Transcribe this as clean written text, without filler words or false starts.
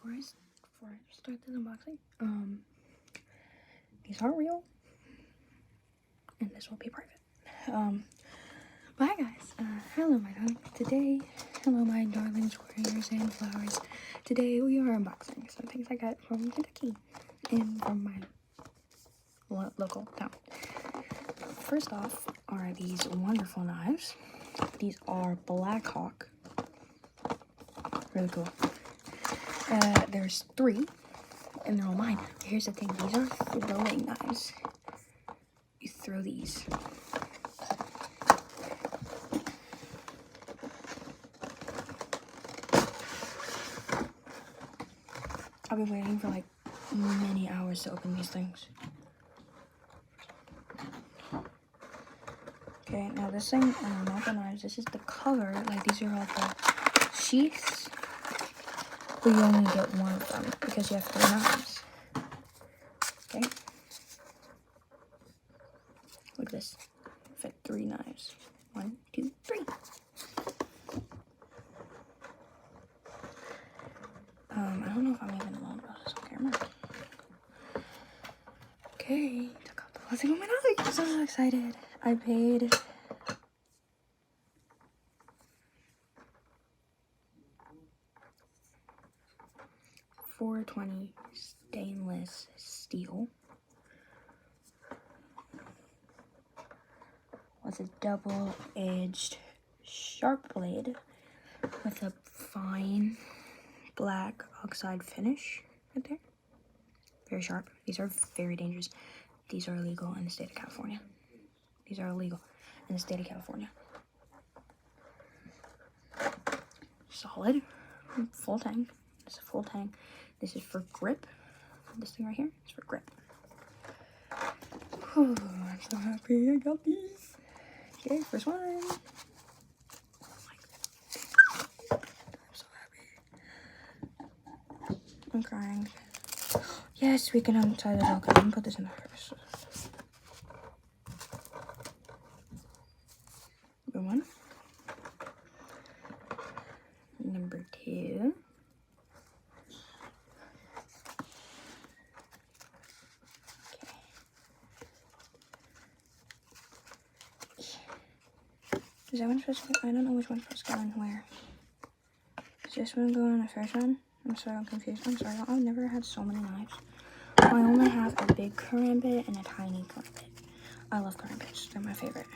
before I start this unboxing, these aren't real, and this will be private. But hi guys, hello my darling. Hello my darling squares and flowers. Today we are unboxing some things I got from Kentucky and from my local town. First off are these wonderful knives. These are Blackhawk. Really cool. There's 3, and they're all mine. Here's the thing, these are throwing knives. You throw these. I've been waiting for like many hours to open these things. Okay, now this thing, not the knives, this is the cover. Like, these are all the sheaths, but you only get one of them because you have 3 knives. Okay? Look at this. Fit 3 knives. 1, 2, 3. I don't know if I'm even allowed to this on camera. Okay, took out the last thing. Oh my god, I'm so excited. I paid $4.20 stainless steel with a double-edged sharp blade with a fine black oxide finish right there. Very sharp. These are very dangerous. These are illegal in the state of California. These are illegal in the state of California. Solid. Full tang. This is a full tang. This is for grip. This thing right here is for grip. Whew, I'm so happy I got these. Okay, first one. Oh my god. I'm so happy. I'm crying. Yes, we can untie the dog. I'm gonna put this in the purse. Number 1. Number 2. Is that one supposed to go? I don't know which one's supposed to go in where. Is this one go on the first one? I'm sorry, I'm confused. I'm sorry, I've never had so many knives. I only have a big karambit and a tiny karambit. I love karambits. They're my favorite.